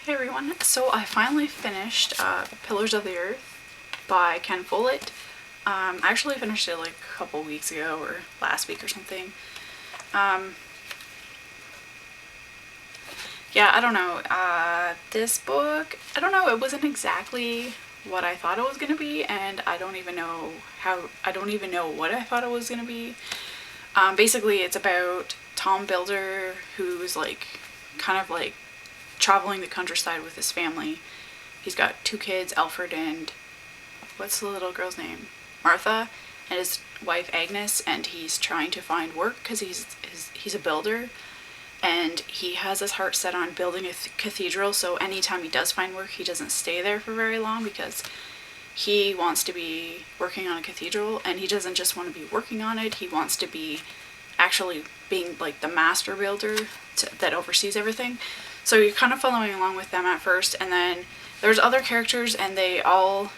Hey everyone, so I finally finished Pillars of the Earth by Ken Follett. I actually finished it like a couple weeks ago or last week or something. Yeah, I don't know. This book, I don't know, it wasn't exactly what I thought it was gonna be, and I don't even know what I thought it was gonna be. Basically, it's about Tom Builder, who's like kind of like traveling the countryside with his family. He's got two kids, Alfred and what's the little girl's name? Martha, and his wife Agnes, and he's trying to find work because he's a builder, and he has his heart set on building a cathedral. So anytime he does find work, he doesn't stay there for very long because he wants to be working on a cathedral, and he doesn't just want to be working on it. He wants to be actually being like the master builder that oversees everything. So you're kind of following along with them at first, and then there's other characters, and they all,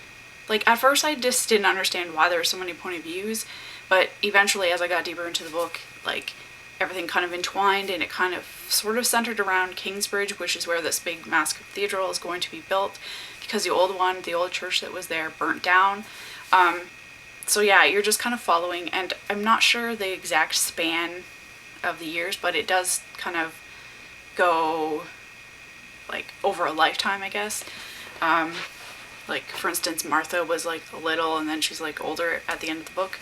like, at first I just didn't understand why there were so many point of views, but eventually as I got deeper into the book, like, everything kind of entwined, and it kind of sort of centered around Kingsbridge, which is where this big mass cathedral is going to be built, because the old church that was there burnt down. So yeah, you're just kind of following, and I'm not sure the exact span of the years, but it does kind of go like over a lifetime, I guess. Like for instance, Martha was like little, and then she's like older at the end of the book.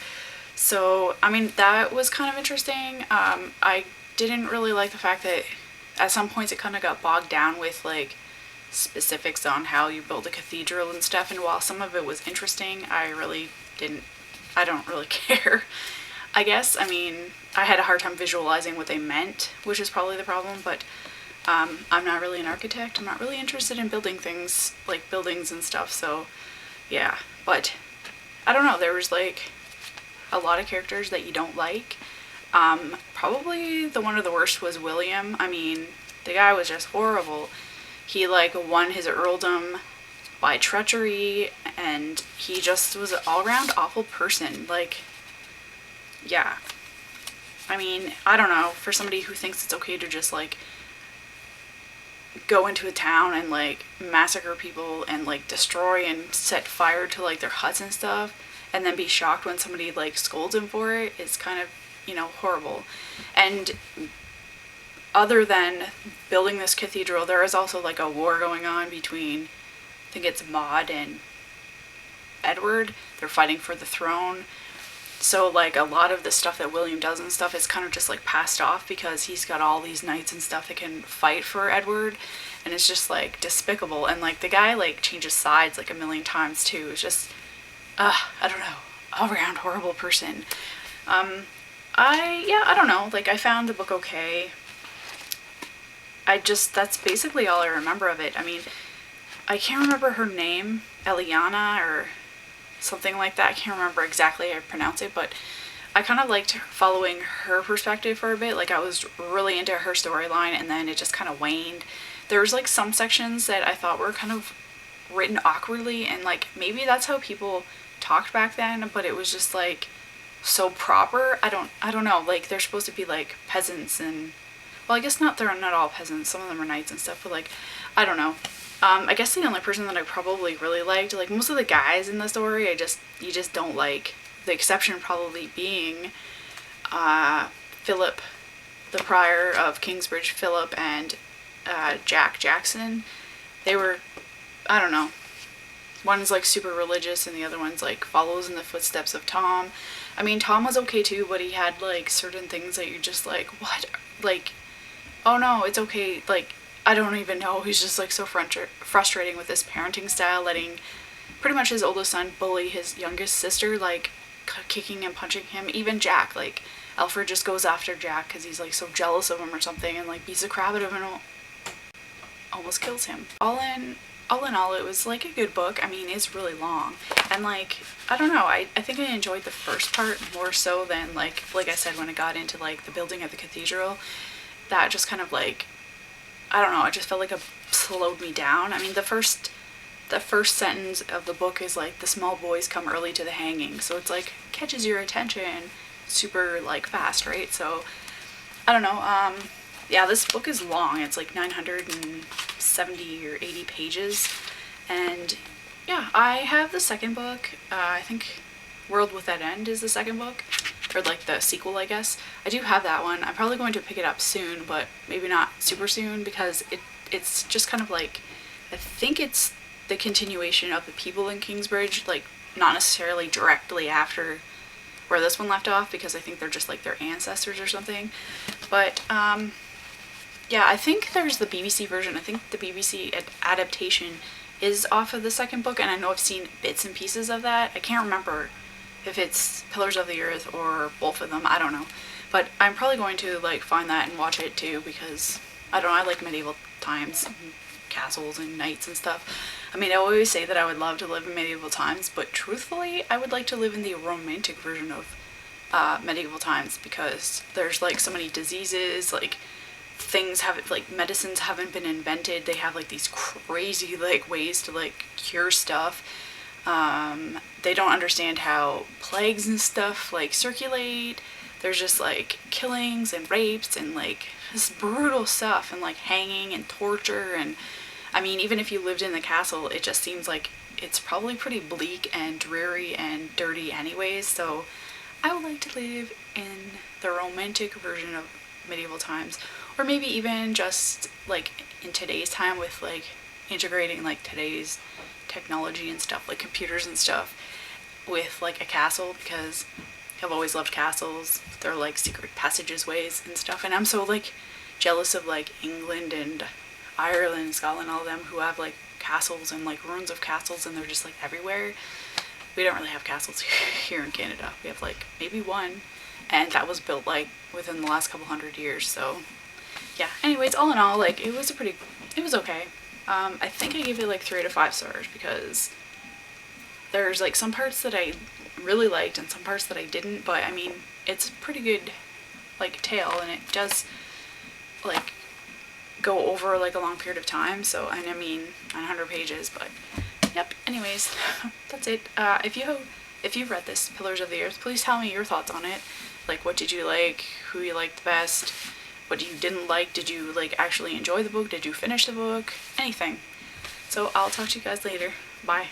So I mean, that was kind of interesting. I didn't really like the fact that at some points it kind of got bogged down with like specifics on how you build a cathedral and stuff, and while some of it was interesting, I don't really care, I guess. I mean, I had a hard time visualizing what they meant, which is probably the problem, but I'm not really an architect. I'm not really interested in building things, like buildings and stuff, so yeah. But I don't know, there was like a lot of characters that you don't like. Probably one of the worst was William. I mean, the guy was just horrible. He like won his earldom by treachery, and he just was an all-around awful person. Like, yeah. I mean, I don't know, for somebody who thinks it's okay to just like go into a town and like massacre people and like destroy and set fire to like their huts and stuff, and then be shocked when somebody like scolds him for it, is kind of, horrible. And other than building this cathedral, there is also like a war going on between, I think it's Maud and Edward. They're fighting for the throne. So like a lot of the stuff that William does and stuff is kind of just like passed off because he's got all these knights and stuff that can fight for Edward, and it's just like despicable. And like the guy like changes sides like a million times too. It's just I don't know, all around horrible person. I don't know, like I found the book okay. That's basically all I remember of it. I mean, I can't remember her name, Eliana or something like that. I can't remember exactly how to pronounce it, but I kind of liked following her perspective for a bit. Like I was really into her storyline, and then it just kind of waned. There was like some sections that I thought were kind of written awkwardly, and like maybe that's how people talked back then, but it was just like so proper. I don't know, like they're supposed to be like peasants, and well, I guess they're not all peasants, some of them are knights and stuff, but like I don't know. I guess the only person that I probably really liked, like most of the guys in the story, you just don't like. The exception probably being Philip, the prior of Kingsbridge, Philip, and Jack Jackson. They were, I don't know. One's like super religious, and the other one's like follows in the footsteps of Tom. I mean, Tom was okay too, but he had like certain things that you're just like, what? Like, oh no, it's okay. Like, I don't even know. He's just like so frustrating with this parenting style, letting pretty much his oldest son bully his youngest sister, like kicking and punching him. Even Jack, like Alfred just goes after Jack because he's like so jealous of him or something, and like beats the crap out of him and almost kills him. All in all, it was like a good book. I mean, it's really long, and like I don't know, I think I enjoyed the first part more so than like I said, when it got into like the building of the cathedral. That just kind of like, I don't know, I just felt like it slowed me down. I mean, the first sentence of the book is like, the small boys come early to the hanging, so it's like catches your attention super like fast, right? So I don't know. Yeah, this book is long. It's like 960 70 or 80 pages. And yeah, I have the second book. I think World Without End is the second book, or like the sequel, I guess. I do have that one. I'm probably going to pick it up soon, but maybe not super soon, because it's just kind of like, I think it's the continuation of The People in Kingsbridge, like not necessarily directly after where this one left off, because I think they're just like their ancestors or something. But yeah, I think there's the BBC version. I think the BBC adaptation is off of the second book, and I know I've seen bits and pieces of that. I can't remember if it's Pillars of the Earth or both of them. I don't know. But I'm probably going to like find that and watch it too, because I don't know, I like medieval times and castles and knights and stuff. I mean, I always say that I would love to live in medieval times, but truthfully, I would like to live in the romantic version of medieval times, because there's like so many diseases, like things haven't, like medicines haven't been invented. They have like these crazy like ways to like cure stuff. They don't understand how plagues and stuff like circulate. There's just like killings and rapes and like this brutal stuff, and like hanging and torture. And I mean, even if you lived in the castle, it just seems like it's probably pretty bleak and dreary and dirty anyways. So I would like to live in the romantic version of medieval times, or maybe even just like in today's time with like integrating like today's technology and stuff, like computers and stuff, with like a castle, because I've always loved castles. They're like secret passageways and stuff, and I'm so like jealous of like England and Ireland and Scotland, all of them who have like castles and like ruins of castles, and they're just like everywhere. We don't really have castles here in Canada. We have like maybe one, and that was built like within the last couple hundred years. So yeah, anyways, all in all, like it was okay. I think I gave it like 3 to 5 stars, because there's like some parts that I really liked and some parts that I didn't, but I mean, it's a pretty good like tale, and it does like go over like a long period of time. So, and I mean 900 pages, but yep, anyways, that's it. If you've read this Pillars of the Earth, please tell me your thoughts on it. Like, what did you like? Who you liked the best? What you didn't like? Did you like actually enjoy the book? Did you finish the book? Anything. So I'll talk to you guys later. Bye.